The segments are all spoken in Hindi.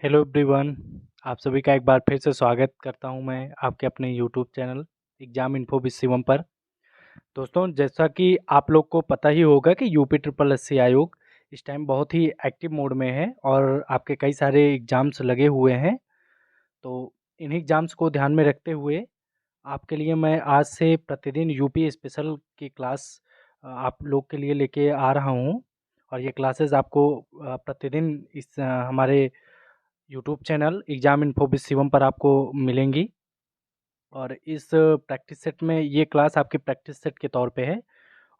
Hello everyone. आप सभी का एक बार फिर से स्वागत करता हूं मैं आपके अपने YouTube channel exam info with Shivam पर। दोस्तों, जैसा कि आप लोग को पता ही होगा कि यूपी ट्रिपल एससी आयोग इस टाइम बहुत ही एक्टिव मोड में है और आपके कई सारे एग्ज़ाम्स लगे हुए हैं। तो इन्हीं एग्ज़ाम्स को ध्यान में रखते हुए आपके लिए मैं आज से प्रतिदिन यूपी स्पेशल की क्लास आप लोग के लिए लेके आ रहा हूं। और ये क्लासेस आपको प्रतिदिन इस हमारे YouTube channel exam info with Shivam पर आपको मिलेंगी। और इस प्रैक्टिस सेट में ये क्लास आपकी प्रैक्टिस सेट के तौर पे है।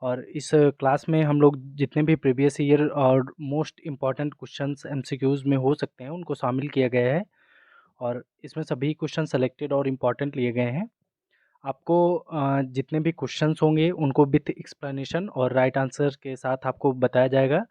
और इस क्लास में हम लोग जितने भी प्रीवियस ईयर और मोस्ट इम्पॉर्टेंट क्वेश्चंस एमसीक्यूज़ में हो सकते हैं उनको शामिल किया गया है। और इसमें सभी क्वेश्चन सेलेक्टेड और इम्पॉर्टेंट लिए गए हैं। आपको जितने भी क्वेश्चंस होंगे उनको विथ एक्सप्लेनेशन और राइट आंसर के साथ आपको बताया जाएगा।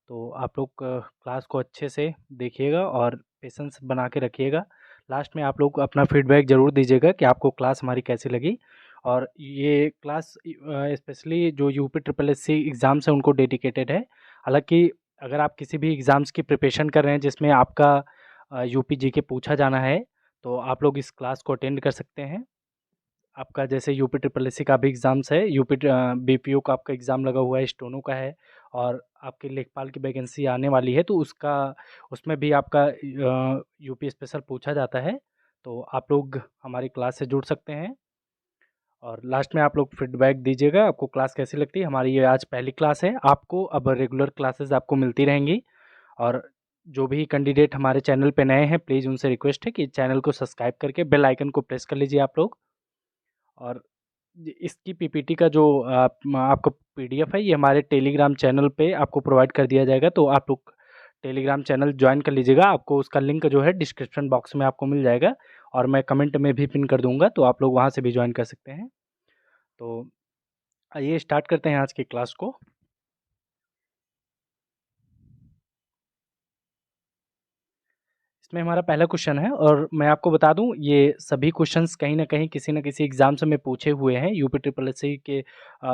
तो आप लोग क्लास को अच्छे से देखिएगा और पेशेंस बना के रखिएगा। लास्ट में आप लोग अपना फीडबैक ज़रूर दीजिएगा कि आपको क्लास हमारी कैसी लगी। और ये क्लास स्पेशली जो यूपी ट्रिपल एससी एग्ज़ाम्स हैं उनको डेडिकेटेड है। हालांकि अगर आप किसी भी एग्ज़ाम्स की प्रिपरेशन कर रहे हैं जिसमें आपका यूपी जीके पूछा जाना है तो आप लोग इस क्लास को अटेंड कर सकते हैं। आपका जैसे यूपी ट्रिपल एससी का भी एग्ज़ाम्स है, यूपी बीपीओ का आपका एग्ज़ाम लगा हुआ है, स्टोनो का है और आपकी लेखपाल की वैकेंसी आने वाली है तो उसका उसमें भी आपका यूपी स्पेशल पूछा जाता है। तो आप लोग हमारी क्लास से जुड़ सकते हैं और लास्ट में आप लोग फीडबैक दीजिएगा आपको क्लास कैसी लगती है। हमारी ये आज पहली क्लास है, आपको अब रेगुलर क्लासेस आपको मिलती रहेंगी। और जो भी कैंडिडेट हमारे चैनल पे नए हैं प्लीज़ उनसे रिक्वेस्ट है कि चैनल को सब्सक्राइब करके बेल आइकन को प्रेस कर लीजिए आप लोग। और इसकी पीपीटी का जो आपको पीडीएफ है ये हमारे टेलीग्राम चैनल पे आपको प्रोवाइड कर दिया जाएगा। तो आप लोग टेलीग्राम चैनल ज्वाइन कर लीजिएगा, आपको उसका लिंक जो है डिस्क्रिप्शन बॉक्स में आपको मिल जाएगा और मैं कमेंट में भी पिन कर दूंगा तो आप लोग वहाँ से भी ज्वाइन कर सकते हैं। तो आइए स्टार्ट करते हैं आज की क्लास को। इसमें हमारा पहला क्वेश्चन है और मैं आपको बता दूं ये सभी क्वेश्चंस कहीं ना कहीं किसी न किसी एग्जाम से में पूछे हुए हैं यूपी ट्रिपल एससी के।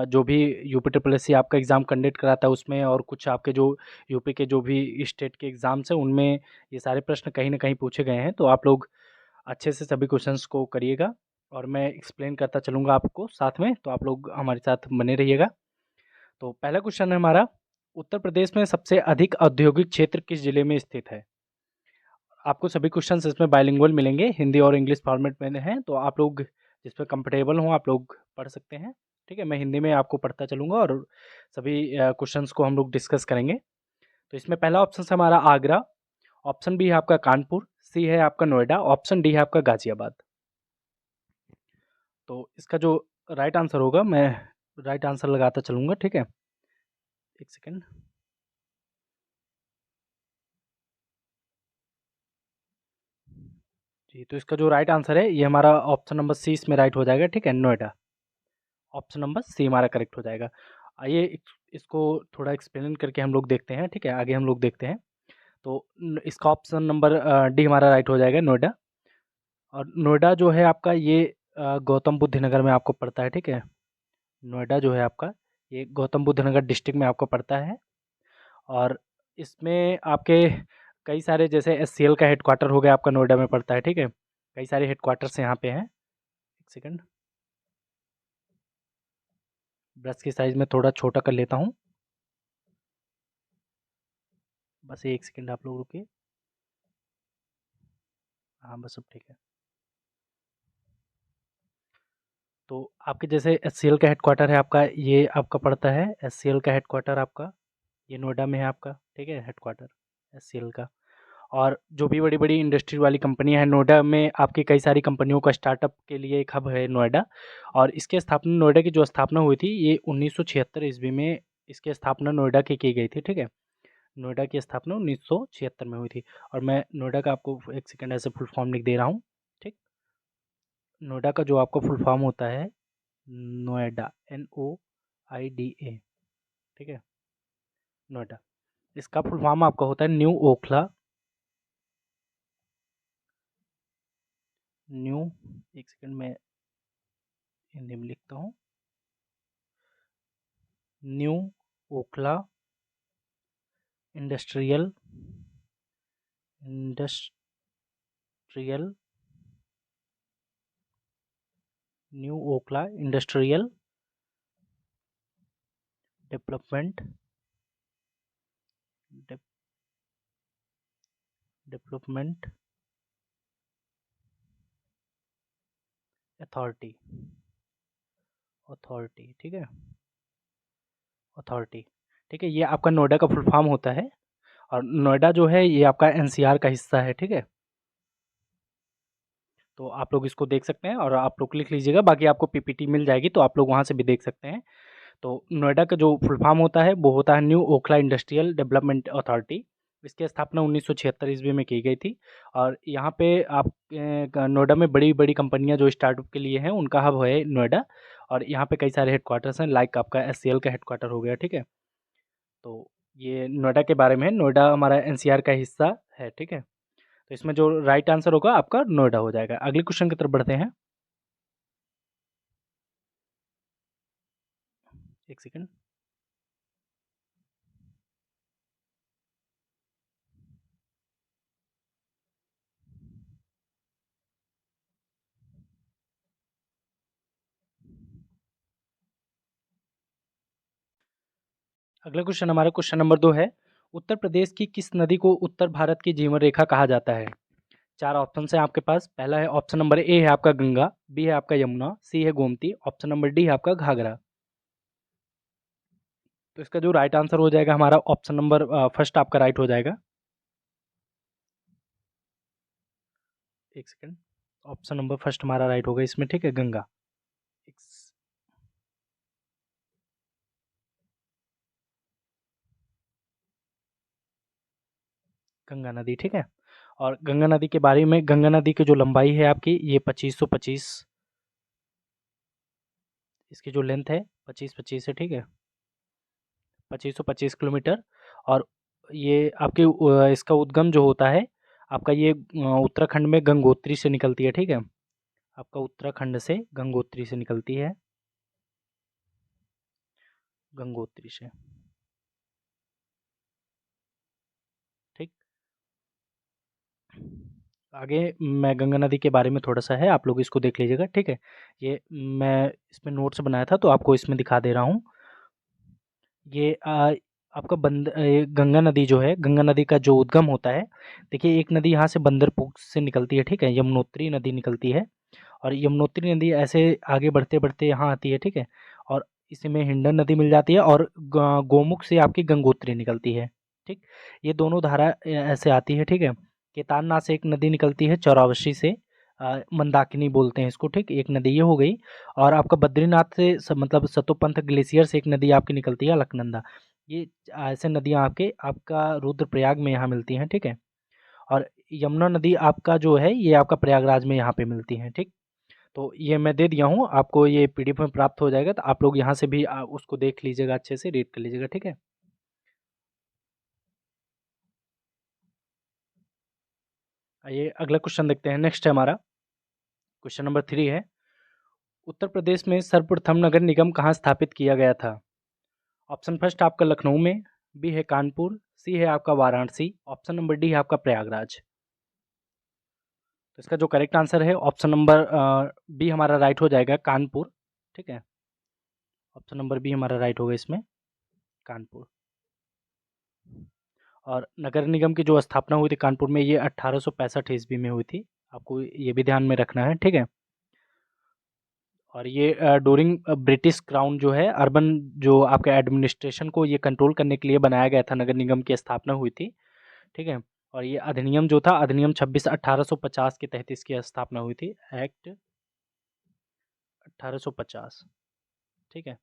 जो भी यूपी ट्रिपल एससी आपका एग्ज़ाम कंडक्ट कराता है उसमें और कुछ आपके जो यूपी के जो भी स्टेट के एग्ज़ाम्स हैं उनमें ये सारे प्रश्न कहीं ना कहीं पूछे गए हैं। तो आप लोग अच्छे से सभी क्वेश्चंस को करिएगा और मैं एक्सप्लेन करता चलूँगा आपको साथ में, तो आप लोग हमारे साथ बने रहिएगा। तो पहला क्वेश्चन है हमारा, उत्तर प्रदेश में सबसे अधिक औद्योगिक क्षेत्र किस जिले में स्थित है। आपको सभी क्वेश्चंस इसमें बाइलिंगुअल मिलेंगे, हिंदी और इंग्लिश फॉर्मेट में हैं। तो आप लोग जिस पे कंफर्टेबल हों आप लोग पढ़ सकते हैं। ठीक है, मैं हिंदी में आपको पढ़ता चलूँगा और सभी क्वेश्चंस को हम लोग डिस्कस करेंगे। तो इसमें पहला ऑप्शन है हमारा आगरा, ऑप्शन बी है आपका कानपुर, सी है आपका नोएडा, ऑप्शन डी है आपका गाजियाबाद। तो इसका जो राइट आंसर होगा मैं राइट आंसर लगाता चलूँगा। ठीक है, एक सेकेंड। जी, तो इसका जो राइट आंसर है ये हमारा ऑप्शन नंबर सी इसमें राइट हो जाएगा। ठीक है, नोएडा। ऑप्शन नंबर सी हमारा करेक्ट हो जाएगा। आइए इसको थोड़ा एक्सप्लेन करके हम लोग देखते हैं। ठीक है, आगे हम लोग देखते हैं। तो इसका ऑप्शन नंबर डी हमारा राइट हो जाएगा, नोएडा। और नोएडा जो है आपका ये गौतम बुद्ध नगर में आपको पड़ता है। ठीक है, नोएडा जो है आपका ये गौतम बुद्ध नगर डिस्ट्रिक्ट में आपको पड़ता है। और इसमें आपके कई सारे जैसे एससीएल का हेडक्वार्टर हो गया आपका नोएडा में पड़ता है। ठीक है, कई सारे हेडक्वार्टर्स यहाँ पे हैं। एक सेकंड, ब्रश की साइज़ में थोड़ा छोटा कर लेता हूँ, बस एक सेकंड आप लोग रुकिए। हाँ, बस अब ठीक है। तो आपके जैसे एचसीएल का हेडक्वार्टर है आपका, ये आपका पड़ता है एचसीएल का हेडक्वार्टर आपका ये नोएडा में है आपका। ठीक है, हेडक्वार्टर एचसीएल का। और जो भी बड़ी बड़ी इंडस्ट्री वाली कंपनियां हैं नोएडा में, आपकी कई सारी कंपनियों का स्टार्टअप के लिए एक हब है नोएडा। और इसकी स्थापना नोएडा की जो स्थापना हुई थी ये 1976 ईस्वी में इसकी स्थापना नोएडा की गई थी। ठीक है, नोएडा की स्थापना 1976 में हुई थी। और मैं नोएडा का आपको एक सेकेंड ऐसे फुल फॉर्म लिख दे रहा हूँ। ठीक, नोएडा का जो आपका फुल फॉर्म होता है नोएडा, NOIDA। ठीक है, नोएडा, इसका फुल फॉर्म आपका होता है न्यू ओखला। न्यू, एक सेकंड में हिंदी में लिखता हूँ, new Okhla industrial industrial, new Okhla industrial development development authority, authority, ठीक है, अथॉरिटी, ठीक है। ये आपका नोएडा का फुल फॉर्म होता है, और नोएडा जो है ये आपका एनसीआर का हिस्सा है, ठीक है। तो आप लोग इसको देख सकते हैं और आप लोग लिख लीजिएगा, बाकी आपको पीपीटी मिल जाएगी तो आप लोग वहाँ से भी देख सकते हैं। तो नोएडा का जो फुल फॉर्म होता है वो होता है new Okhla industrial development authority. इसकी स्थापना 1976 ईस्वी में की गई थी, और यहाँ पे आप नोएडा में बड़ी बड़ी कंपनियां जो स्टार्टअप के लिए हैं उनका हब है नोएडा, और यहाँ पे कई सारे हेडक्वार्टर्स हैं, लाइक आपका एससीएल का हेडक्वार्टर हो गया, ठीक है। तो ये नोएडा के बारे में है, नोएडा हमारा एनसीआर का हिस्सा है, ठीक है। तो इसमें जो राइट आंसर होगा आपका नोएडा हो जाएगा। अगले क्वेश्चन की तरफ बढ़ते हैं। एक सेकंड। अगला क्वेश्चन हमारा क्वेश्चन नंबर 2 है। उत्तर प्रदेश की किस नदी को उत्तर भारत की जीवन रेखा कहा जाता है? चार ऑप्शन है आपके पास। पहला है ऑप्शन नंबर ए है आपका गंगा, बी है आपका यमुना, सी है गोमती, ऑप्शन नंबर डी है आपका घाघरा। तो इसका जो राइट आंसर हो जाएगा हमारा ऑप्शन नंबर फर्स्ट आपका राइट हो जाएगा। एक सेकंड। ऑप्शन नंबर फर्स्ट हमारा राइट होगा इसमें, ठीक है, गंगा। गंगा नदी, ठीक है। और गंगा नदी के बारे में, गंगा नदी की जो लंबाई है आपकी ये 2525, इसकी जो लेंथ है 2525 है, ठीक है, 2525 किलोमीटर। और ये आपके इसका उद्गम जो होता है आपका ये उत्तराखंड में गंगोत्री से निकलती है, ठीक है। आपका उत्तराखंड से गंगोत्री से निकलती है, गंगोत्री से, ठीक। आगे मैं गंगा नदी के बारे में थोड़ा सा है, आप लोग इसको देख लीजिएगा, ठीक है। ये मैं इसमें नोट्स बनाया था तो आपको इसमें दिखा दे रहा हूँ। ये आपका ये गंगा नदी जो है, गंगा नदी का जो उद्गम होता है, देखिए एक नदी यहाँ से बंदरपुर से निकलती है, ठीक है, यमुनोत्री नदी निकलती है। और यमुनोत्री नदी ऐसे आगे बढ़ते बढ़ते यहाँ आती है, ठीक है। और इसी में हिंडन नदी मिल जाती है, और गोमुख से आपकी गंगोत्री निकलती है, ठीक। ये दोनों धारा ऐसे आती है, ठीक है। केदारनाथ से एक नदी निकलती है चौरावशी से, मंदाकिनी बोलते हैं इसको, ठीक। एक नदी ये हो गई। और आपका बद्रीनाथ से मतलब सतोपंथ ग्लेशियर से एक नदी आपकी निकलती है अलकनंदा। ये ऐसे नदियाँ आपके आपका रुद्रप्रयाग में यहाँ मिलती हैं, ठीक है। और यमुना नदी आपका जो है ये आपका प्रयागराज में यहाँ पे मिलती है, ठीक। तो ये मैं दे दिया हूँ आपको, ये पीडीएफ में प्राप्त हो जाएगा, तो आप लोग यहाँ से भी उसको देख लीजिएगा, अच्छे से रीड कर लीजिएगा, ठीक है। आइए अगला क्वेश्चन देखते हैं। नेक्स्ट है हमारा क्वेश्चन नंबर 3 है। उत्तर प्रदेश में सर्वप्रथम नगर निगम कहाँ स्थापित किया गया था? ऑप्शन फर्स्ट आपका लखनऊ में, बी है कानपुर, सी है आपका वाराणसी, ऑप्शन नंबर डी है आपका प्रयागराज। तो इसका जो करेक्ट आंसर है ऑप्शन नंबर बी हमारा राइट हो जाएगा, कानपुर, ठीक है। ऑप्शन नंबर बी हमारा राइट होगा इसमें, कानपुर। और नगर निगम की जो स्थापना हुई थी कानपुर में, ये 1865 ईस्वी में हुई थी, आपको ये भी ध्यान में रखना है, ठीक है। और ये ड्यूरिंग ब्रिटिश क्राउन जो है, अर्बन जो आपके एडमिनिस्ट्रेशन को ये कंट्रोल करने के लिए बनाया गया था, नगर निगम की स्थापना हुई थी, ठीक है। और ये अधिनियम जो था, अधिनियम 26/1850 के तहत इसकी स्थापना हुई थी, एक्ट 1850, ठीक है,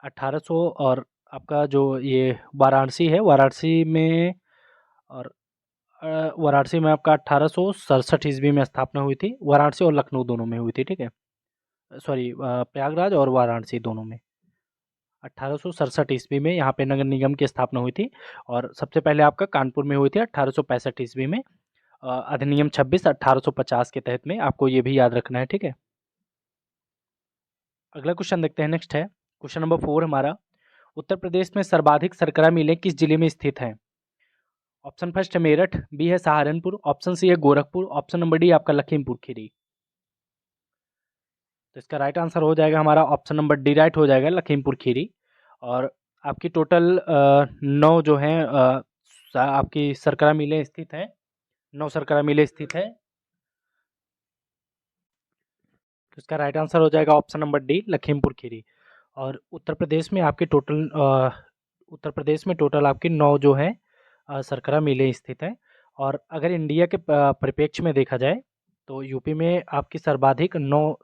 1800। और आपका जो ये वाराणसी है, वाराणसी में, और वाराणसी में आपका 1867 ईस्वी में स्थापना हुई थी, वाराणसी और लखनऊ दोनों में हुई थी, ठीक है। सॉरी, प्रयागराज और वाराणसी दोनों में 1867 ईस्वी में यहाँ पे नगर निगम की स्थापना हुई थी। और सबसे पहले आपका कानपुर में हुई थी 1865 ईस्वी में, अधिनियम 26/1850 के तहत में, आपको ये भी याद रखना है, ठीक है। अगला क्वेश्चन देखते हैं। नेक्स्ट है क्वेश्चन नंबर 4 हमारा। उत्तर प्रदेश में सर्वाधिक शर्करा मिलें किस जिले में स्थित हैं? ऑप्शन फर्स्ट है मेरठ, बी है सहारनपुर, ऑप्शन सी है गोरखपुर, ऑप्शन नंबर डी आपका लखीमपुर खीरी। तो इसका राइट आंसर हो जाएगा हमारा ऑप्शन नंबर डी राइट हो जाएगा, लखीमपुर खीरी। और आपकी टोटल 9 जो हैं आपकी सरकरा मिलें स्थित हैं, 9 सरकरा मिलें स्थित है। तो इसका राइट आंसर हो जाएगा option number D Lakhimpur Kheri. और उत्तर प्रदेश में आपके टोटल उत्तर प्रदेश में टोटल आपकी 9 जो हैं सरकरा मिलें स्थित हैं। और अगर इंडिया के परिप्रेक्ष्य में देखा जाए तो यूपी में आपकी सर्वाधिक 9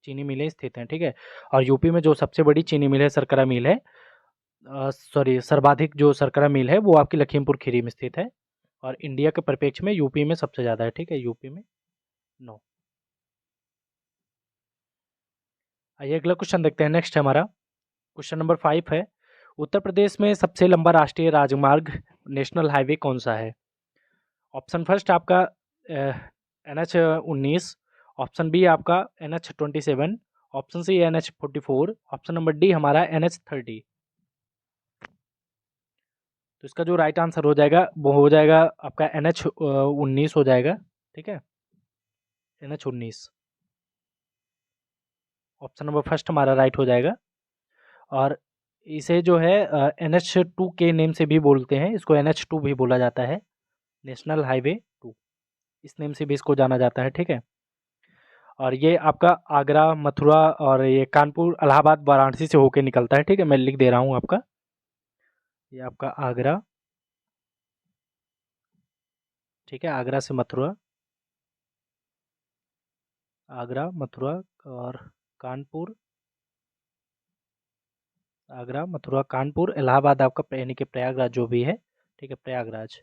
चीनी मिलें स्थित हैं, ठीक है। और यूपी में जो सबसे बड़ी चीनी मिल है, सरकरा मिल है, सॉरी सर्वाधिक जो सरकरा मिल है वो आपकी लखीमपुर खीरी में स्थित है। और इंडिया के परिप्रेक्ष्य में यूपी में सबसे ज़्यादा है, ठीक है, यूपी में 9। आइए अगला क्वेश्चन देखते हैं। नेक्स्ट है हमारा क्वेश्चन नंबर 5 है, उत्तर प्रदेश में सबसे लंबा राष्ट्रीय राजमार्ग नेशनल हाईवे कौन सा है? ऑप्शन फर्स्ट आपका NH-19, ऑप्शन बी आपका NH-27, option C NH-44, option number D हमारा NH-30। तो इसका जो राइट आंसर हो जाएगा वो हो जाएगा आपका NH-19 हो जाएगा, ठीक है, NH-19 ऑप्शन नंबर फर्स्ट हमारा राइट हो जाएगा। और इसे जो है NH-2 के नेम से भी बोलते हैं, इसको NH-2 भी बोला जाता है, नेशनल हाईवे 2, इस नेम से भी इसको जाना जाता है, ठीक है। और ये आपका आगरा, मथुरा और ये कानपुर, इलाहाबाद, वाराणसी से होके निकलता है, ठीक है। मैं लिख दे रहा हूँ आपका, ये आपका आगरा, ठीक है, आगरा से मथुरा, आगरा, मथुरा और कानपुर, आगरा, मथुरा, कानपुर, इलाहाबाद आपका यानी कि प्रयागराज जो भी है, ठीक है, प्रयागराज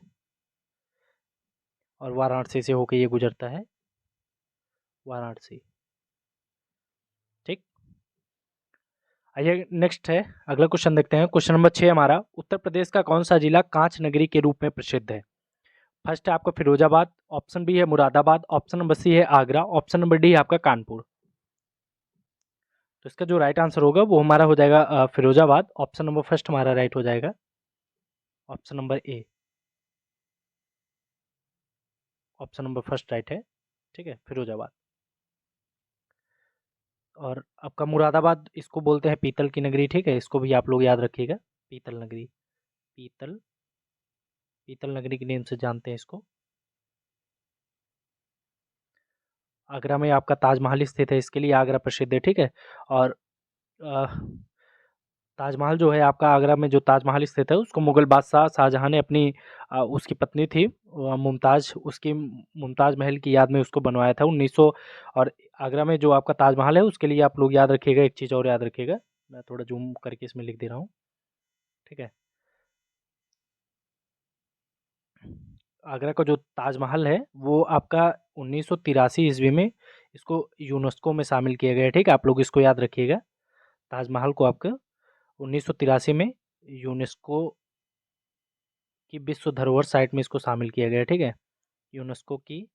और वाराणसी से होके ये गुजरता है, वाराणसी, ठीक। आइए नेक्स्ट है, अगला क्वेश्चन देखते हैं। क्वेश्चन नंबर 6 हमारा, उत्तर प्रदेश का कौन सा जिला कांच नगरी के रूप में प्रसिद्ध है? फर्स्ट है आपका फिरोजाबाद, ऑप्शन बी है मुरादाबाद, ऑप्शन नंबर सी है आगरा, ऑप्शन नंबर डी है आपका कानपुर। तो इसका जो राइट आंसर होगा वो हमारा हो जाएगा फिरोजाबाद, ऑप्शन नंबर फर्स्ट हमारा राइट हो जाएगा, option number A, option number first right है, ठीक है, फिरोजाबाद। और आपका मुरादाबाद इसको बोलते हैं पीतल की नगरी, ठीक है, इसको भी आप लोग याद रखिएगा, पीतल नगरी, पीतल, पीतल नगरी के नेम से जानते हैं इसको। आगरा में आपका ताजमहल स्थित है, इसके लिए आगरा प्रसिद्ध है, ठीक है। और अ, ताजमहल जो है आपका आगरा में जो ताजमहल स्थित है उसको मुगल बादशाह शाहजहां ने अपनी उसकी पत्नी थी मुमताज़, उसकी मुमताज़ महल की याद में उसको बनवाया था 1900। और आगरा में जो आपका ताजमहल है उसके लिए आप लोग याद रखिएगा, एक चीज़ और याद रखिएगा, मैं थोड़ा जूम करके इसमें लिख दे रहा हूँ, ठीक है। आगरा का जो ताजमहल है वो आपका 1983 ईस्वी में इसको यूनेस्को में शामिल किया गया है, ठीक है, आप लोग इसको याद रखिएगा। ताजमहल को आपका 1983 में यूनेस्को की विश्व धरोहर साइट में इसको शामिल किया गया है, ठीक है, यूनेस्को की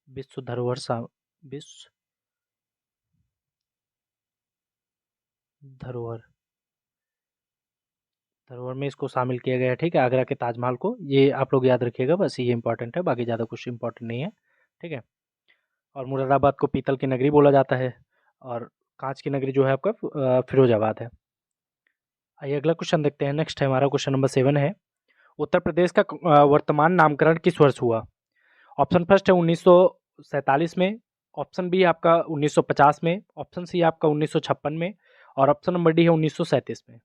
विश्व धरोहर विश्व धरोहर धरोहर में इसको शामिल किया गया है, ठीक है, आगरा के ताजमहल को, ये आप लोग याद रखिएगा, बस ये इंपॉर्टेंट है, बाकी ज़्यादा कुछ इंपॉर्टेंट नहीं है, ठीक है। और मुरादाबाद को पीतल की नगरी बोला जाता है और कांच की नगरी जो है आपका फिरोजाबाद है। आइए अगला क्वेश्चन देखते हैं। नेक्स्ट है हमारा क्वेश्चन नंबर 7 है, उत्तर प्रदेश का वर्तमान नामकरण किस वर्ष हुआ? ऑप्शन फर्स्ट है 1947 में, ऑप्शन बी आपका 1950 में, ऑप्शन सी आपका 1956 में और ऑप्शन नंबर डी है 1937 में।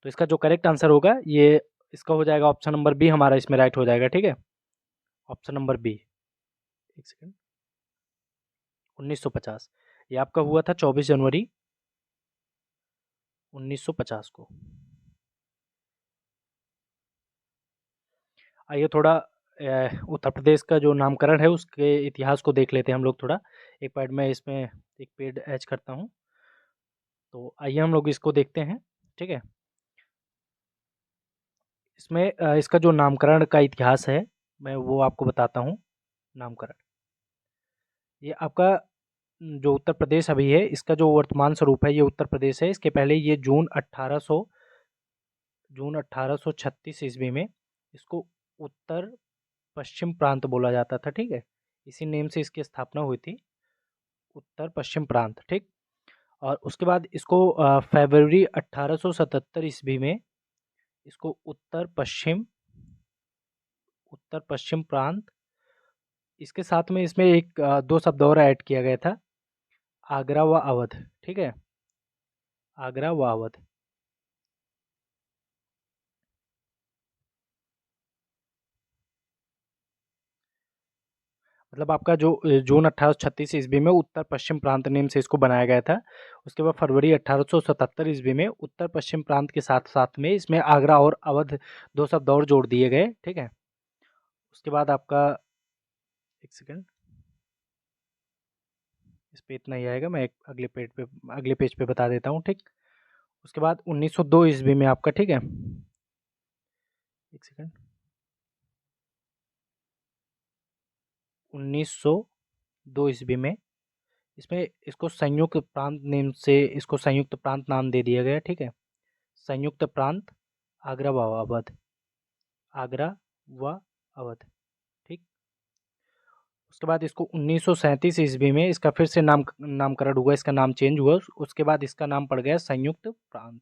तो इसका जो करेक्ट आंसर होगा ये इसका हो जाएगा ऑप्शन नंबर बी हमारा इसमें राइट हो जाएगा, ठीक है, ऑप्शन नंबर बी, एक सेकेंड, 1950, ये आपका हुआ था 24 जनवरी 1950 को। आइए थोड़ा उत्तर प्रदेश का जो नामकरण है उसके इतिहास को देख लेते हैं हम लोग थोड़ा। एक मिनट में इसमें एक पेज ऐड करता हूँ, तो आइए हम लोग इसको देखते हैं, ठीक है। इसमें इसका जो नामकरण का इतिहास है मैं वो आपको बताता हूँ। नामकरण, ये आपका जो उत्तर प्रदेश अभी है इसका जो वर्तमान स्वरूप है ये उत्तर प्रदेश है। इसके पहले ये जून 1836 ईस्वी में इसको उत्तर पश्चिम प्रांत बोला जाता था, ठीक है। इसी नेम से इसकी स्थापना हुई थी, उत्तर पश्चिम प्रांत, ठीक। और उसके बाद इसको फरवरी 1877 ईस्वी में इसको उत्तर पश्चिम प्रांत, इसके साथ में इसमें एक दो शब्द और ऐड किया गया था, आगरा व अवध, ठीक है, आगरा व अवध। मतलब आपका जो जून 1836 ईस्वी में उत्तर पश्चिम प्रांत नेम से इसको बनाया गया था। उसके बाद फरवरी 1877 ईस्वी में उत्तर पश्चिम प्रांत के साथ साथ में इसमें आगरा और अवध दो शब्द और जोड़ दिए गए, ठीक है। उसके बाद आपका, एक सेकंड, इस पे इतना ही आएगा, मैं एक अगले पेज पे बता देता हूँ, ठीक। उसके बाद 1902 ईस्वी में आपका, ठीक है, एक सेकंड, 1902 ईस्वी में इसमें इसको संयुक्त प्रांत नेम से इसको संयुक्त प्रांत नाम दे दिया गया, ठीक है, संयुक्त प्रांत आगरा व अवध, आगरा व अवध, ठीक। उसके बाद इसको 1937 ईस्वी में इसका फिर से नामकरण हुआ, इसका नाम चेंज हुआ। उसके बाद इसका नाम पड़ गया संयुक्त प्रांत,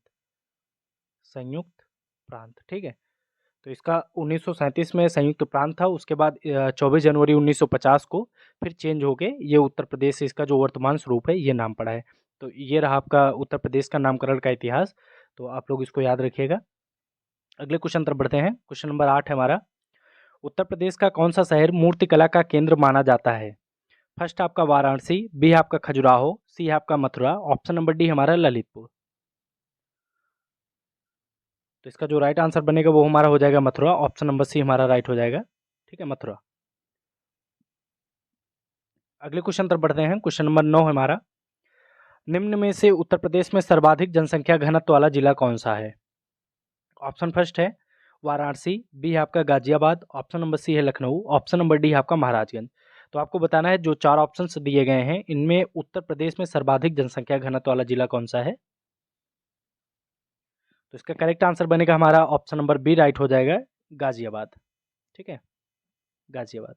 संयुक्त प्रांत, ठीक है। तो इसका 1937 में संयुक्त प्रांत था। उसके बाद 24 जनवरी 1950 को फिर चेंज हो के ये उत्तर प्रदेश से इसका जो वर्तमान स्वरूप है ये नाम पड़ा है। तो ये रहा आपका उत्तर प्रदेश का नामकरण का इतिहास। तो आप लोग इसको याद रखिएगा। अगले क्वेश्चन तरफ बढ़ते हैं। क्वेश्चन नंबर 8 है हमारा, उत्तर प्रदेश का कौन सा शहर मूर्तिकला का केंद्र माना जाता है? फर्स्ट आपका वाराणसी, बी है आपका खजुराहो, सी है आपका मथुरा, ऑप्शन नंबर डी हमारा ललितपुर। तो इसका जो राइट आंसर बनेगा वो हमारा हो जाएगा मथुरा, ऑप्शन नंबर सी हमारा राइट हो जाएगा, ठीक है, मथुरा। अगले क्वेश्चन तरफ बढ़ते हैं। क्वेश्चन नंबर 9 है हमारा, निम्न में से उत्तर प्रदेश में सर्वाधिक जनसंख्या घनत्व वाला जिला कौन सा है? ऑप्शन फर्स्ट है वाराणसी, बी है आपका गाजियाबाद, ऑप्शन नंबर सी है लखनऊ, ऑप्शन नंबर डी है आपका महाराजगंज। तो आपको बताना है जो चार ऑप्शंस दिए गए हैं इनमें उत्तर प्रदेश में सर्वाधिक जनसंख्या घनत्व वाला जिला कौन सा है? तो इसका करेक्ट आंसर बनेगा हमारा ऑप्शन नंबर बी राइट हो जाएगा, गाजियाबाद, ठीक है, गाजियाबाद।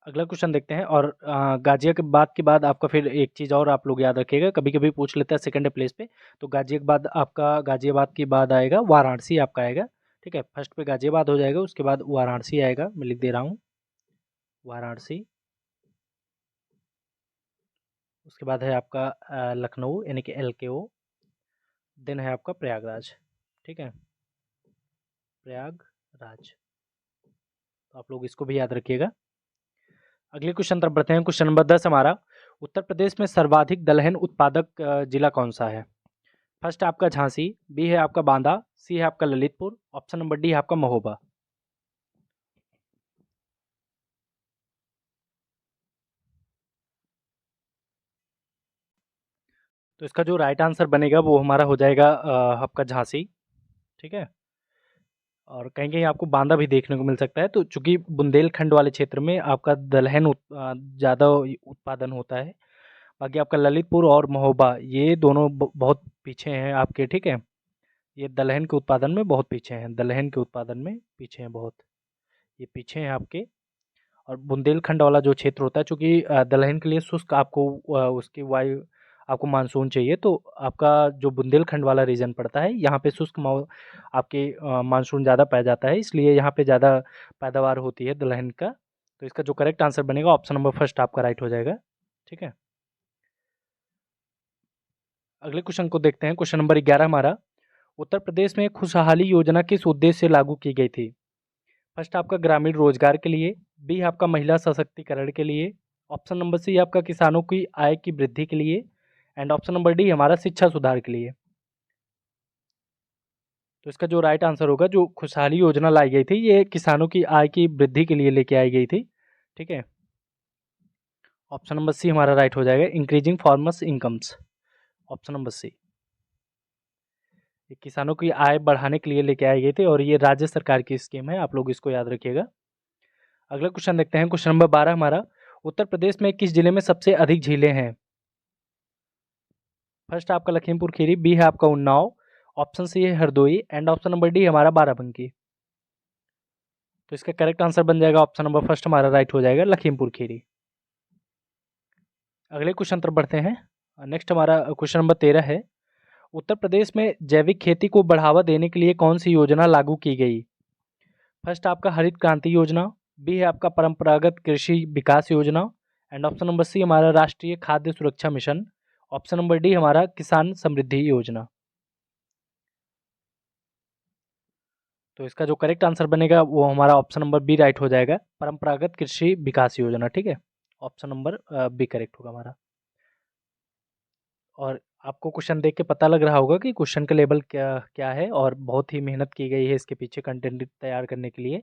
अगला क्वेश्चन देखते हैं। और गाजियाबाद के बाद आपका फिर एक चीज़ और आप लोग याद रखिएगा, कभी कभी पूछ लेता है सेकंड प्लेस पे। तो गाजियाबाद के बाद आएगा वाराणसी आपका आएगा, ठीक है। फर्स्ट पे गाजियाबाद हो जाएगा, उसके बाद वाराणसी आएगा, मैं लिख दे रहा हूँ वाराणसी। उसके बाद है आपका लखनऊ यानी कि LKO। देन है आपका प्रयागराज, ठीक है, प्रयागराज। तो आप लोग इसको भी याद रखिएगा। अगले क्वेश्चन तरफ बढ़ते हैं। क्वेश्चन नंबर 10 हमारा, उत्तर प्रदेश में सर्वाधिक दलहन उत्पादक जिला कौन सा है? फर्स्ट आपका झांसी, बी है आपका बांदा, सी है आपका ललितपुर, ऑप्शन नंबर डी है आपका महोबा। तो इसका जो राइट आंसर बनेगा वो हमारा हो जाएगा आपका झांसी, ठीक है। और कहीं कहीं आपको बांदा भी देखने को मिल सकता है। तो चूंकि बुंदेलखंड वाले क्षेत्र में आपका दलहन ज़्यादा उत्पादन होता है। बाकी आपका ललितपुर और महोबा ये दोनों बहुत पीछे हैं आपके, ठीक है। ये दलहन के उत्पादन में बहुत पीछे हैं, दलहन के उत्पादन में पीछे हैं बहुत, ये पीछे हैं आपके। और बुंदेलखंड वाला जो क्षेत्र होता है, चूँकि दलहन के लिए शुष्क आपको उसकी वायु आपको मानसून चाहिए, तो आपका जो बुंदेलखंड वाला रीजन पड़ता है यहाँ पे शुष्क आपके मानसून ज़्यादा पाया जाता है, इसलिए यहाँ पे ज़्यादा पैदावार होती है दलहन का। तो इसका जो करेक्ट आंसर बनेगा ऑप्शन नंबर फर्स्ट आपका राइट हो जाएगा, ठीक है। अगले क्वेश्चन को देखते हैं। क्वेश्चन नंबर 11 हमारा, उत्तर प्रदेश में खुशहाली योजना किस उद्देश्य से लागू की गई थी? फर्स्ट आपका ग्रामीण रोजगार के लिए, बी है आपका महिला सशक्तिकरण के लिए, ऑप्शन नंबर सी आपका किसानों की आय की वृद्धि के लिए, एंड ऑप्शन नंबर डी हमारा शिक्षा सुधार के लिए। तो इसका जो राइट आंसर होगा, जो खुशहाली योजना लाई गई थी ये किसानों की आय की वृद्धि के लिए लेके आई गई थी, ठीक है। ऑप्शन नंबर सी हमारा राइट हो जाएगा, increasing farmers incomes, option number C. ये किसानों की आय बढ़ाने के लिए लेके आई गई थी और ये राज्य सरकार की स्कीम है, आप लोग इसको याद रखिएगा। अगला क्वेश्चन देखते हैं। क्वेश्चन नंबर 12 हमारा, उत्तर प्रदेश में किस जिले में सबसे अधिक झीलें हैं? फर्स्ट आपका लखीमपुर खीरी, बी है आपका उन्नाव, ऑप्शन सी है Hardoi and option number D हमारा बाराबंकी। तो इसका करेक्ट आंसर बन जाएगा ऑप्शन नंबर फर्स्ट हमारा राइट हो जाएगा लखीमपुर खीरी। अगले क्वेश्चन तरफ बढ़ते हैं। नेक्स्ट हमारा क्वेश्चन नंबर 13 है, उत्तर प्रदेश में जैविक खेती को बढ़ावा देने के लिए कौन सी योजना लागू की गई? फर्स्ट आपका हरित क्रांति योजना, बी है आपका परंपरागत कृषि विकास योजना एंड ऑप्शन नंबर सी हमारा राष्ट्रीय खाद्य सुरक्षा मिशन, ऑप्शन नंबर डी हमारा किसान समृद्धि योजना। तो इसका जो करेक्ट आंसर बनेगा वो हमारा ऑप्शन नंबर बी राइट हो जाएगा, परंपरागत कृषि विकास योजना। ठीक है, ऑप्शन नंबर बी करेक्ट होगा हमारा। और आपको क्वेश्चन देख के पता लग रहा होगा कि क्वेश्चन का लेवल क्या क्या है और बहुत ही मेहनत की गई है इसके पीछे कंटेंट तैयार करने के लिए।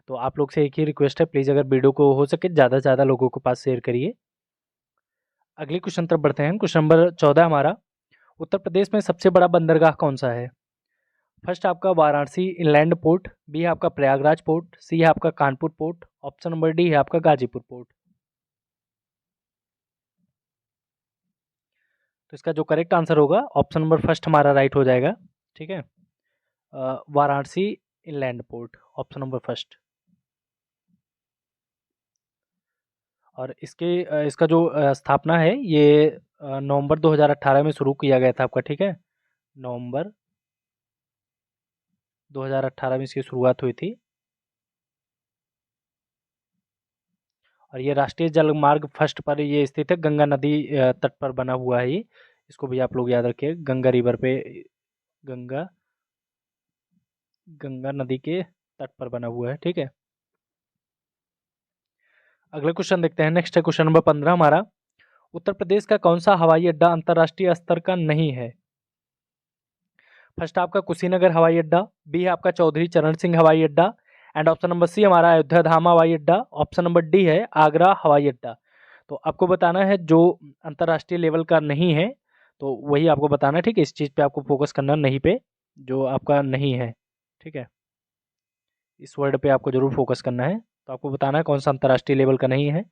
तो आप लोग से एक ही रिक्वेस्ट है, प्लीज़ अगर वीडियो को हो सके ज़्यादा से ज़्यादा लोगों के पास शेयर करिए। अगली क्वेश्चन तरफ बढ़ते हैं। क्वेश्चन नंबर 14 हमारा, उत्तर प्रदेश में सबसे बड़ा बंदरगाह कौन सा है? फर्स्ट आपका वाराणसी इनलैंड पोर्ट, बी है आपका प्रयागराज पोर्ट, सी है आपका Kanpur port, option number D है आपका गाजीपुर पोर्ट। तो इसका जो करेक्ट आंसर होगा ऑप्शन नंबर फर्स्ट हमारा राइट हो जाएगा। ठीक है, Varanasi inland port, option number first. और इसका जो स्थापना है ये नवंबर 2018 में शुरू किया गया था आपका। ठीक है, नवंबर 2018 में इसकी शुरुआत हुई थी। और ये राष्ट्रीय जलमार्ग फर्स्ट पर ये स्थित है, गंगा नदी तट पर बना हुआ है ये। इसको भी आप लोग याद रखिए, गंगा रिवर पे, गंगा गंगा नदी के तट पर बना हुआ है। ठीक है, अगला क्वेश्चन देखते हैं। नेक्स्ट है क्वेश्चन नंबर 15 हमारा, उत्तर प्रदेश का कौन सा हवाई अड्डा अंतर्राष्ट्रीय स्तर का नहीं है? फर्स्ट आपका कुशीनगर हवाई अड्डा, बी है आपका चौधरी चरण सिंह हवाई अड्डा एंड ऑप्शन नंबर सी हमारा अयोध्या धाम हवाई अड्डा, ऑप्शन नंबर डी है आगरा हवाई अड्डा। तो आपको बताना है जो अंतर्राष्ट्रीय लेवल का नहीं है, तो वही आपको बताना है। ठीक है, इस चीज़ पे आपको फोकस करना, नहीं पे, जो आपका नहीं है। ठीक है, इस वर्ड पे आपको जरूर फोकस करना है। तो आपको बताना है कौन सा अंतर्राष्ट्रीय लेवल का नहीं है।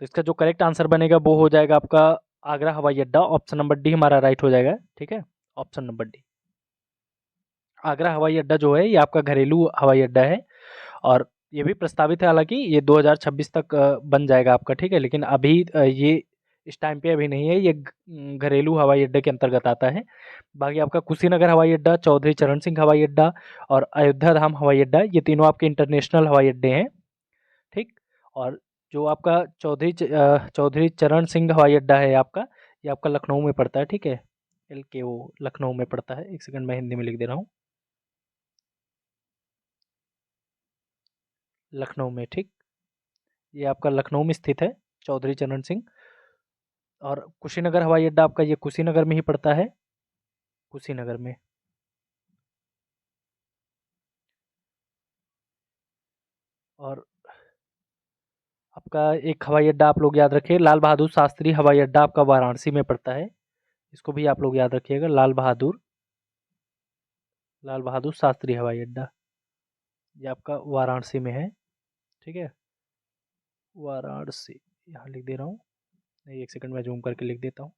तो इसका जो करेक्ट आंसर बनेगा वो हो जाएगा आपका आगरा हवाई अड्डा, ऑप्शन नंबर डी हमारा राइट हो जाएगा। ठीक है, ऑप्शन नंबर डी। आगरा हवाई अड्डा जो है ये आपका घरेलू हवाई अड्डा है और ये भी प्रस्तावित है, हालांकि ये 2026 तक बन जाएगा आपका। ठीक है, लेकिन अभी ये इस टाइम पे अभी नहीं है, ये घरेलू हवाई अड्डे के अंतर्गत आता है। बाकी आपका कुशीनगर हवाई अड्डा, चौधरी चरण सिंह हवाई अड्डा और अयोध्या धाम हवाई अड्डा, ये तीनों आपके इंटरनेशनल हवाई अड्डे हैं। ठीक, और जो आपका चौधरी चरण सिंह हवाई अड्डा है आपका, ये आपका लखनऊ में पड़ता है। ठीक है, LKO लखनऊ में पड़ता है। एक सेकंड, मैं हिंदी में लिख दे रहा हूँ, लखनऊ में। ठीक, ये आपका लखनऊ में स्थित है चौधरी चरण सिंह। और कुशीनगर हवाई अड्डा आपका ये कुशीनगर में ही पड़ता है, कुशीनगर में। और आपका एक हवाई अड्डा आप लोग याद रखिए, लाल बहादुर शास्त्री हवाई अड्डा आपका वाराणसी में पड़ता है। इसको भी आप लोग याद रखिएगा, लाल बहादुर शास्त्री हवाई अड्डा, ये आपका वाराणसी में है। ठीक है, वाराणसी यहाँ लिख दे रहा हूँ, नहीं एक सेकंड में जूम करके लिख देता हूँ।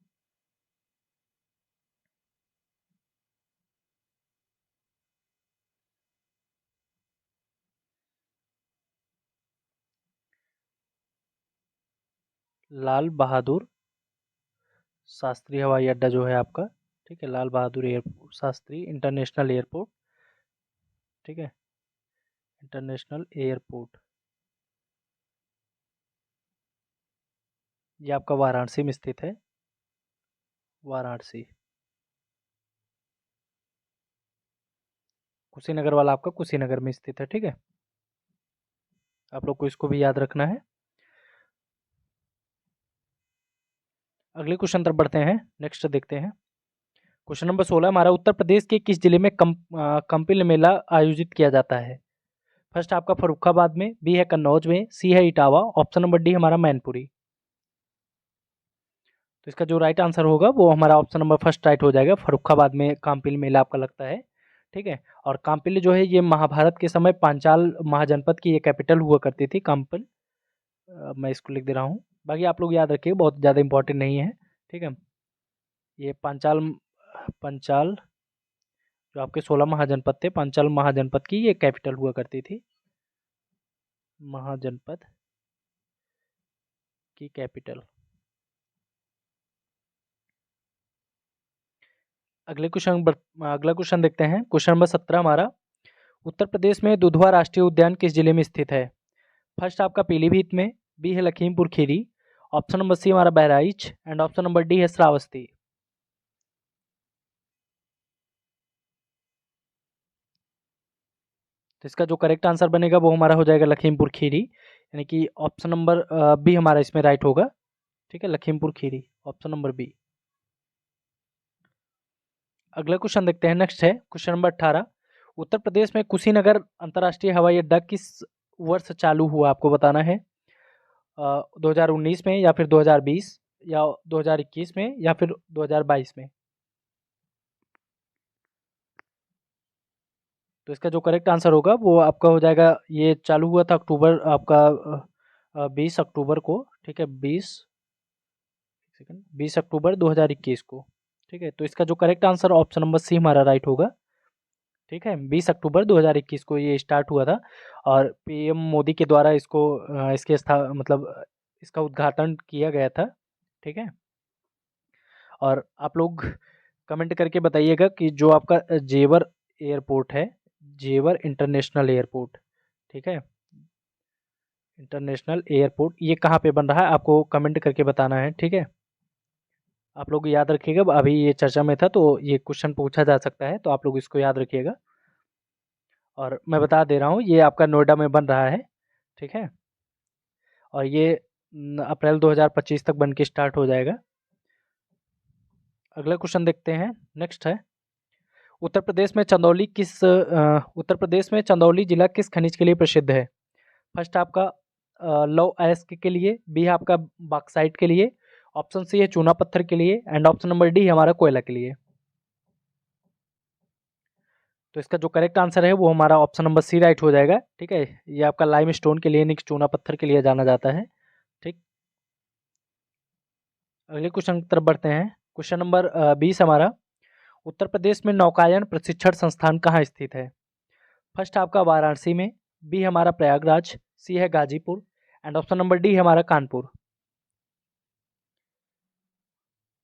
लाल बहादुर शास्त्री हवाई अड्डा जो है आपका, ठीक है, Lal Bahadur airport Shastri international airport. ठीक है, इंटरनेशनल एयरपोर्ट, ये आपका वाराणसी में स्थित है, वाराणसी। कुशीनगर वाला आपका कुशीनगर में स्थित है। ठीक है, आप लोग को इसको भी याद रखना है। अगले क्वेश्चन तरफ बढ़ते हैं। नेक्स्ट देखते हैं क्वेश्चन नंबर 16 हमारा, उत्तर प्रदेश के किस जिले में कंपिल मेला आयोजित किया जाता है? फर्स्ट आपका फर्रुखाबाद में, बी है कन्नौज में, सी है इटावा, ऑप्शन नंबर डी हमारा मैनपुरी। तो इसका जो राइट आंसर होगा वो हमारा ऑप्शन नंबर फर्स्ट राइट हो जाएगा, फर्रुखाबाद में काम्पिल मेला आपका लगता है। ठीक है, और काम्पिल जो है ये महाभारत के समय पांचाल महाजनपद की ये कैपिटल हुआ करती थी, काम्पिल। मैं इसको लिख दे रहा हूँ, बाकी आप लोग याद रखिए, बहुत ज़्यादा इंपॉर्टेंट नहीं है। ठीक है। ये पांचाल पंचाल जो आपके 16 महाजनपद थे, पांचाल महाजनपद की ये कैपिटल हुआ करती थी, महाजनपद की कैपिटल। अगला क्वेश्चन देखते हैं। क्वेश्चन नंबर 17 हमारा, उत्तर प्रदेश में दुधवा राष्ट्रीय उद्यान किस जिले में स्थित है? फर्स्ट आपका पीलीभीत में, बी है Lakhimpur Kheri, option number C हमारा Bahraich and option number D है श्रावस्ती। तो इसका जो करेक्ट आंसर बनेगा वो हमारा हो जाएगा लखीमपुर खीरी, यानी कि ऑप्शन नंबर बी हमारा इसमें राइट होगा। ठीक है, Lakhimpur Kheri, option number B. अगला क्वेश्चन देखते हैं। नेक्स्ट है क्वेश्चन नंबर 18, उत्तर प्रदेश में कुशीनगर अंतर्राष्ट्रीय हवाई अड्डा किस वर्ष चालू हुआ? आपको बताना है। 2019 में या फिर 2020 या 2021 में या फिर 2022 में। तो इसका जो करेक्ट आंसर होगा वो आपका हो जाएगा, ये चालू हुआ था अक्टूबर आपका 20 अक्टूबर को। ठीक है, 20 अक्टूबर 2021 को। ठीक है, तो इसका जो correct answer option number C हमारा राइट होगा। ठीक है, 20 अक्टूबर 2021 को ये स्टार्ट हुआ था और पीएम मोदी के द्वारा इसको इसका उद्घाटन किया गया था। ठीक है, और आप लोग कमेंट करके बताइएगा कि जो आपका जेवर एयरपोर्ट है, जेवर इंटरनेशनल एयरपोर्ट, ठीक है, इंटरनेशनल एयरपोर्ट, ये कहाँ पे बन रहा है आपको कमेंट करके बताना है। ठीक है, आप लोग याद रखिएगा, अभी ये चर्चा में था तो ये क्वेश्चन पूछा जा सकता है, तो आप लोग इसको याद रखिएगा। और मैं बता दे रहा हूँ, ये आपका नोएडा में बन रहा है। ठीक है, और ये अप्रैल 2025 तक बन के स्टार्ट हो जाएगा। अगला क्वेश्चन देखते हैं। नेक्स्ट है, उत्तर प्रदेश में चंदौली जिला किस खनिज के लिए प्रसिद्ध है? फर्स्ट आपका लौह अयस्क के लिए, बी है आपका बॉक्साइट के लिए, ऑप्शन सी है चूना पत्थर के लिए एंड ऑप्शन नंबर डी हमारा कोयला के लिए। तो इसका जो करेक्ट आंसर है वो हमारा ऑप्शन नंबर सी राइट हो जाएगा। ठीक है, ये आपका लाइम स्टोन के लिए नहीं, चूना पत्थर के लिए जाना जाता है। ठीक, अगले क्वेश्चन की तरफ बढ़ते हैं। क्वेश्चन नंबर 20 हमारा, उत्तर प्रदेश में नौकायन प्रशिक्षण संस्थान कहाँ स्थित है? फर्स्ट आपका वाराणसी में, बी हमारा प्रयागराज, सी है Ghazipur and option number D हमारा कानपुर।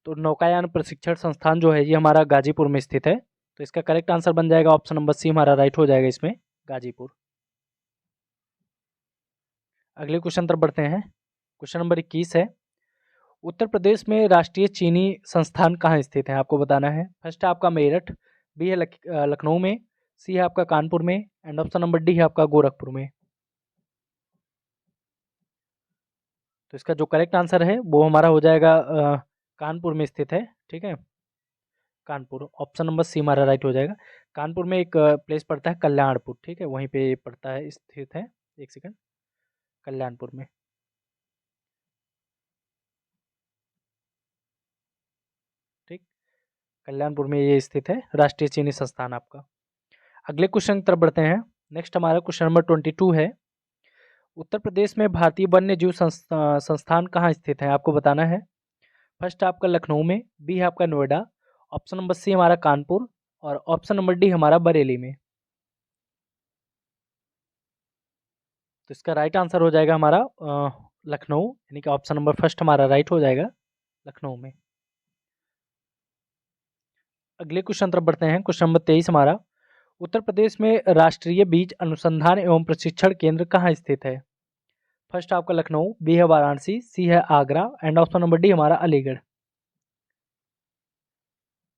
तो नौकायान प्रशिक्षण संस्थान जो है ये हमारा गाजीपुर में स्थित है। तो इसका करेक्ट आंसर बन जाएगा ऑप्शन नंबर सी हमारा राइट हो जाएगा इसमें, गाजीपुर। अगले क्वेश्चन तरफ बढ़ते हैं। क्वेश्चन नंबर 21 है, उत्तर प्रदेश में राष्ट्रीय चीनी संस्थान कहाँ स्थित है? आपको बताना है। फर्स्ट है आपका मेरठ, बी है लखनऊ में, सी है आपका कानपुर में एंड ऑप्शन नंबर डी है आपका गोरखपुर में। तो इसका जो करेक्ट आंसर है वो हमारा हो जाएगा कानपुर में स्थित है। ठीक है, कानपुर, ऑप्शन नंबर सी हमारा राइट हो जाएगा। कानपुर में एक प्लेस पड़ता है कल्याणपुर, ठीक है, वहीं पे पड़ता है, स्थित है। एक सेकंड, कल्याणपुर में। ठीक, कल्याणपुर में ये स्थित है राष्ट्रीय चीनी संस्थान आपका। अगले क्वेश्चन की तरफ बढ़ते हैं। नेक्स्ट हमारा क्वेश्चन नंबर 22 है, उत्तर प्रदेश में भारतीय वन्य जीव संस्थान कहाँ स्थित है? आपको बताना है। फर्स्ट आपका लखनऊ में, बी है आपका नोएडा, ऑप्शन नंबर सी हमारा कानपुर और ऑप्शन नंबर डी हमारा बरेली में। तो इसका राइट आंसर हो जाएगा हमारा लखनऊ, यानी कि ऑप्शन नंबर फर्स्ट हमारा राइट हो जाएगा, लखनऊ में। अगले क्वेश्चन तरफ बढ़ते हैं। क्वेश्चन नंबर 23 हमारा, उत्तर प्रदेश में राष्ट्रीय बीज अनुसंधान एवं प्रशिक्षण केंद्र कहाँ स्थित है? फर्स्ट आपका लखनऊ, बी है वाराणसी, सी है Agra and option number D हमारा अलीगढ़।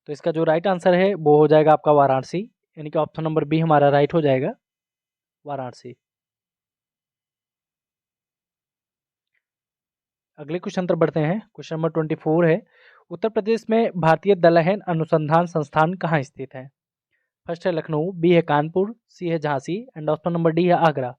तो इसका जो राइट आंसर है वो हो जाएगा आपका वाराणसी, यानी कि ऑप्शन नंबर बी हमारा राइट हो जाएगा, वाराणसी। अगले क्वेश्चन तरफ बढ़ते हैं। क्वेश्चन नंबर 24 है, उत्तर प्रदेश में भारतीय दलहन अनुसंधान संस्थान कहाँ स्थित है? फर्स्ट है लखनऊ, बी है कानपुर, सी है Jhansi and option number D है आगरा।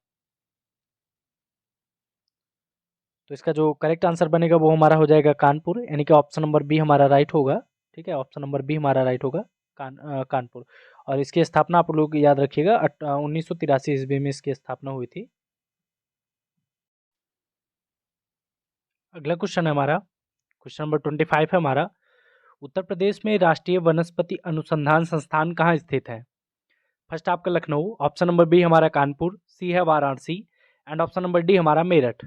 तो इसका जो करेक्ट आंसर बनेगा वो हमारा हो जाएगा कानपुर, यानी कि ऑप्शन नंबर बी हमारा राइट होगा। ठीक है, ऑप्शन नंबर बी हमारा राइट होगा, कानपुर। और इसकी स्थापना आप लोग याद रखिएगा, 1983 ईस्वी में इसकी स्थापना हुई थी। अगला क्वेश्चन है हमारा, क्वेश्चन नंबर 25 है हमारा, उत्तर प्रदेश में राष्ट्रीय वनस्पति अनुसंधान संस्थान कहाँ स्थित है? फर्स्ट आपका लखनऊ, ऑप्शन नंबर बी हमारा कानपुर, सी है Varanasi and option number D हमारा मेरठ।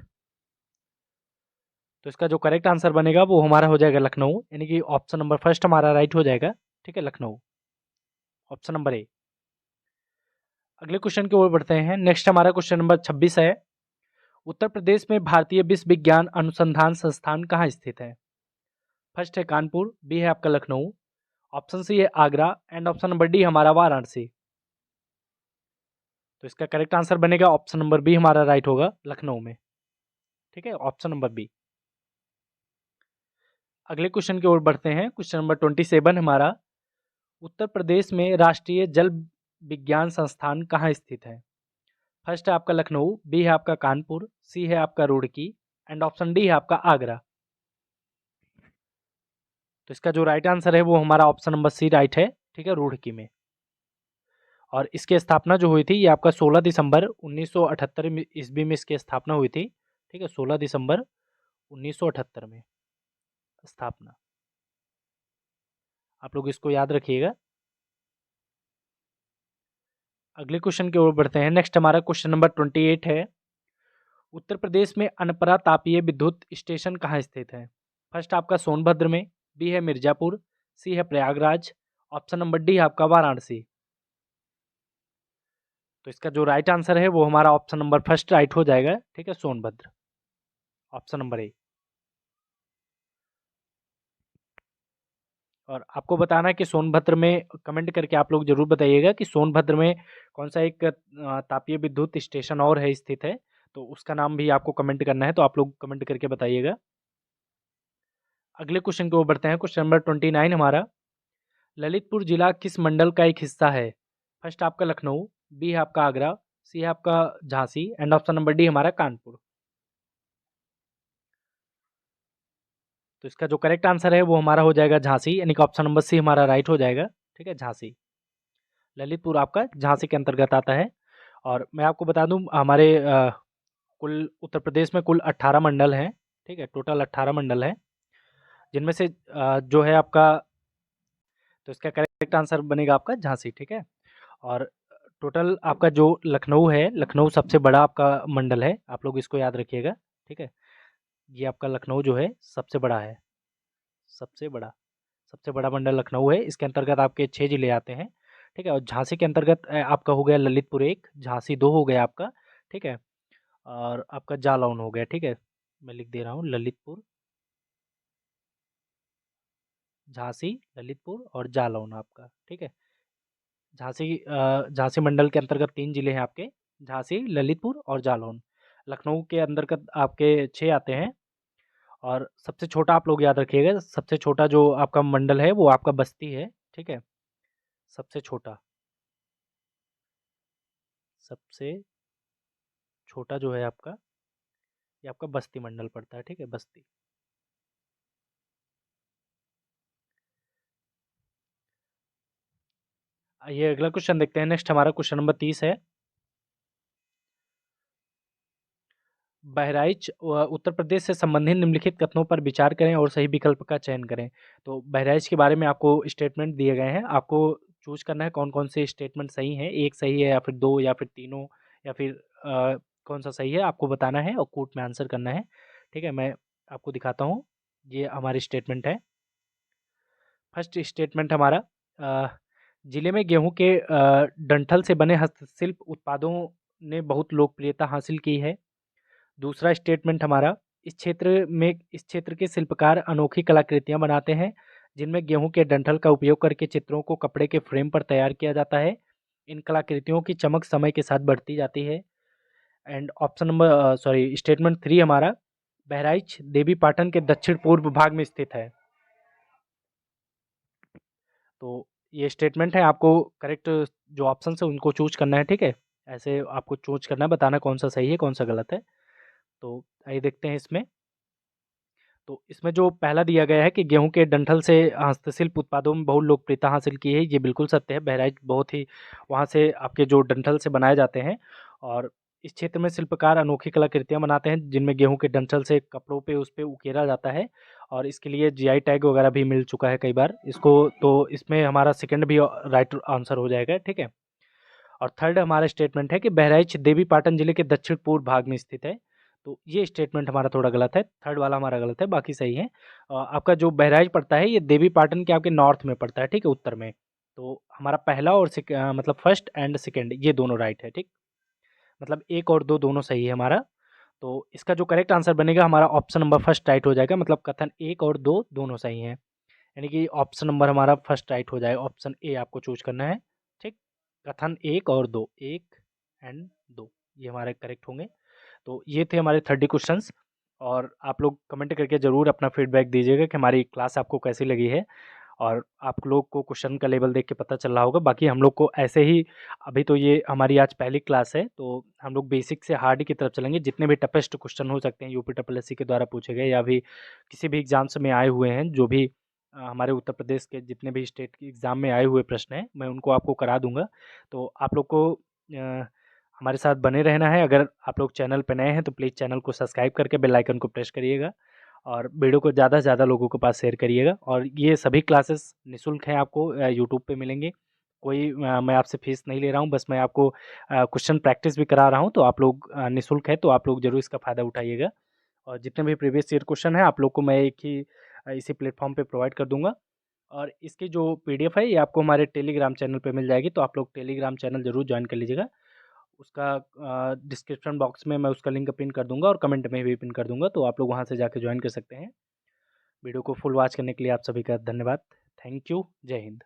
तो इसका जो करेक्ट आंसर बनेगा वो हमारा हो जाएगा लखनऊ, यानी कि ऑप्शन नंबर फर्स्ट हमारा राइट हो जाएगा। ठीक है, लखनऊ, ऑप्शन नंबर ए। अगले क्वेश्चन की ओर बढ़ते हैं। नेक्स्ट हमारा क्वेश्चन नंबर 26 है, उत्तर प्रदेश में भारतीय विश्व विज्ञान अनुसंधान संस्थान कहाँ स्थित है? फर्स्ट है कानपुर, बी है आपका लखनऊ, ऑप्शन सी है Agra and option number D हमारा वाराणसी। तो इसका करेक्ट आंसर बनेगा ऑप्शन नंबर बी हमारा राइट होगा, लखनऊ में। ठीक है, ऑप्शन नंबर बी। अगले क्वेश्चन की ओर बढ़ते हैं। क्वेश्चन नंबर 27 हमारा, उत्तर प्रदेश में राष्ट्रीय जल विज्ञान संस्थान कहाँ स्थित है? फर्स्ट है आपका लखनऊ, बी है आपका कानपुर, सी है आपका रुड़की एंड ऑप्शन डी है आपका आगरा। तो इसका जो राइट आंसर है वो हमारा ऑप्शन नंबर सी राइट है। ठीक है, रुड़की में। और इसकी स्थापना जो हुई थी ये आपका 16 दिसंबर 1978 ईस्वी में इसकी स्थापना हुई थी। ठीक है, 16 दिसंबर 1978 में स्थापना। आप लोग इसको याद रखिएगा। अगले क्वेश्चन की ओर बढ़ते हैं। नेक्स्ट हमारा क्वेश्चन नंबर 28 है, उत्तर प्रदेश में अनपरा तापीय विद्युत स्टेशन कहाँ स्थित है? फर्स्ट आपका सोनभद्र में, बी है मिर्जापुर, सी है प्रयागराज, ऑप्शन नंबर डी आपका वाराणसी। तो इसका जो राइट आंसर है वो हमारा ऑप्शन नंबर फर्स्ट राइट हो जाएगा। ठीक है, सोनभद्र, ऑप्शन नंबर ए। और आपको बताना है कि सोनभद्र में, कमेंट करके आप लोग जरूर बताइएगा कि सोनभद्र में कौन सा एक तापीय विद्युत स्टेशन और है स्थित है, तो उसका नाम भी आपको कमेंट करना है, तो आप लोग कमेंट करके बताइएगा। अगले क्वेश्चन की ओर बढ़ते हैं। क्वेश्चन नंबर 29 हमारा, ललितपुर जिला किस मंडल का एक हिस्सा है? फर्स्ट आपका लखनऊ, बी है आपका आगरा, सी है आपका Jhansi and option number D हमारा कानपुर। तो इसका जो करेक्ट आंसर है वो हमारा हो जाएगा झांसी, यानी कि ऑप्शन नंबर सी हमारा राइट हो जाएगा। ठीक है, झांसी, ललितपुर आपका झांसी के अंतर्गत आता है। और मैं आपको बता दूं हमारे कुल उत्तर प्रदेश में कुल 18 मंडल हैं। ठीक है, टोटल 18 मंडल हैं, जिनमें से जो है आपका, तो इसका करेक्ट आंसर बनेगा आपका झांसी। ठीक है, और टोटल आपका जो लखनऊ है, लखनऊ सबसे बड़ा आपका मंडल है, आप लोग इसको याद रखिएगा। ठीक है, ये आपका लखनऊ जो है सबसे बड़ा है, सबसे बड़ा मंडल लखनऊ है। इसके अंतर्गत आपके 6 जिले आते हैं। ठीक है, और झांसी के अंतर्गत आपका हो गया ललितपुर 1, झांसी 2 हो गया आपका। ठीक है, और आपका जालौन हो गया। ठीक है, मैं लिख दे रहा हूँ, ललितपुर, झांसी, ललितपुर और जालौन आपका। ठीक है, झांसी मंडल के अंतर्गत 3 जिले हैं आपके, झांसी, ललितपुर और जालौन। लखनऊ के अंतर्गत आपके 6 आते हैं। और सबसे छोटा आप लोग याद रखिएगा, सबसे छोटा जो आपका मंडल है वो आपका बस्ती है। ठीक है, सबसे छोटा, सबसे छोटा जो है आपका, ये आपका बस्ती मंडल पड़ता है। ठीक है, बस्ती। आइए अगला क्वेश्चन देखते हैं। नेक्स्ट हमारा क्वेश्चन नंबर 30 है, बहराइच उत्तर प्रदेश से संबंधित निम्नलिखित कथनों पर विचार करें और सही विकल्प का चयन करें। तो बहराइच के बारे में आपको स्टेटमेंट दिए गए हैं, आपको चूज करना है कौन कौन से स्टेटमेंट सही हैं, एक सही है या फिर दो या फिर तीनों, या फिर कौन सा सही है आपको बताना है और कोर्ट में आंसर करना है। ठीक है, मैं आपको दिखाता हूँ, ये हमारी स्टेटमेंट है। फर्स्ट स्टेटमेंट हमारा, अ, जिले में गेहूं के डंठल से बने हस्तशिल्प उत्पादों ने बहुत लोकप्रियता हासिल की है। दूसरा स्टेटमेंट हमारा, इस क्षेत्र के शिल्पकार अनोखी कलाकृतियां बनाते हैं, जिनमें गेहूं के डंठल का उपयोग करके चित्रों को कपड़े के फ्रेम पर तैयार किया जाता है। इन कलाकृतियों की चमक समय के साथ बढ़ती जाती है। And option number sorry statement 3 हमारा, बहराइच देवी पाटन के दक्षिण पूर्व भाग में स्थित है। तो ये स्टेटमेंट है, आपको करेक्ट जो ऑप्शन है उनको चूज करना है। ठीक है, ऐसे आपको चूज करना है, बताना कौन सा सही है कौन सा गलत है। तो आइए देखते हैं इसमें। तो इसमें जो पहला दिया गया है कि गेहूं के डंठल से हस्तशिल्प उत्पादों में बहुत लोकप्रियता हासिल की है, ये बिल्कुल सत्य है। बहराइच बहुत ही, वहाँ से आपके जो डंठल से बनाए जाते हैं। और इस क्षेत्र में शिल्पकार अनोखी कलाकृतियाँ बनाते हैं जिनमें गेहूँ के डंठल से कपड़ों पे उस पे उकेरा जाता है और इसके लिए जीआई टैग वगैरह भी मिल चुका है कई बार इसको। तो इसमें हमारा सेकंड भी राइट आंसर हो जाएगा, ठीक है। और थर्ड हमारा स्टेटमेंट है कि बहराइच देवी पाटन जिले के दक्षिण पूर्व भाग में स्थित है। तो ये स्टेटमेंट हमारा थोड़ा गलत है, थर्ड वाला हमारा गलत है, बाकी सही है। आपका जो बहराइच पड़ता है ये देवी पाटन के आपके नॉर्थ में पड़ता है, ठीक है, उत्तर में। तो हमारा पहला और मतलब फर्स्ट एंड सेकंड ये दोनों राइट है, ठीक। मतलब 1 और 2 दोनों सही है हमारा। तो इसका जो करेक्ट आंसर बनेगा हमारा ऑप्शन नंबर फर्स्ट राइट हो जाएगा, मतलब कथन 1 और 2 दोनों सही हैं। यानी कि ऑप्शन नंबर हमारा फर्स्ट राइट हो जाएगा, ऑप्शन ए आपको चूज़ करना है, ठीक। कथन 1 और 2, 1 एंड 2 ये हमारे करेक्ट होंगे। तो ये थे हमारे 30 क्वेश्चंस और आप लोग कमेंट करके ज़रूर अपना फीडबैक दीजिएगा कि हमारी क्लास आपको कैसी लगी है और आप लोग को क्वेश्चन का लेवल देख के पता चल रहा होगा। बाकी हम लोग को ऐसे ही अभी तो ये हमारी आज पहली क्लास है, तो हम लोग बेसिक से हार्ड की तरफ चलेंगे। जितने भी टफेस्ट क्वेश्चन हो सकते हैं यूपी ट्रिपल एससी के द्वारा पूछे गए या भी किसी भी एग्ज़ाम्स में आए हुए हैं, जो भी हमारे उत्तर प्रदेश के जितने भी स्टेट के एग्ज़ाम में आए हुए प्रश्न हैं, मैं उनको आपको करा दूँगा। तो आप लोग को हमारे साथ बने रहना है। अगर आप लोग चैनल पे नए हैं तो प्लीज़ चैनल को सब्सक्राइब करके बेल आइकन को प्रेस करिएगा और वीडियो को ज़्यादा से ज़्यादा लोगों के पास शेयर करिएगा। और ये सभी क्लासेस निःशुल्क हैं, आपको यूट्यूब पे मिलेंगे। कोई मैं आपसे फ़ीस नहीं ले रहा हूँ, बस मैं आपको क्वेश्चन प्रैक्टिस भी करा रहा हूँ, तो आप लोग निःशुल्क है, तो आप लोग ज़रूर इसका फ़ायदा उठाइएगा। और जितने भी प्रीवियस ईयर क्वेश्चन हैं, आप लोग को मैं एक ही इसी प्लेटफ़ॉर्म पे प्रोवाइड कर दूँगा। और इसकी जो पीडीएफ है, ये आपको हमारे टेलीग्राम चैनल पे मिल जाएगी, तो आप लोग टेलीग्राम चैनल ज़रूर जॉइन कर लीजिएगा। उसका डिस्क्रिप्शन बॉक्स में मैं उसका लिंक पिन कर दूँगा और कमेंट में भी पिन कर दूँगा, तो आप लोग वहाँ से जाके जॉइन कर सकते हैं। वीडियो को फुल वॉच करने के लिए आप सभी का धन्यवाद। Thank you. जय हिंद।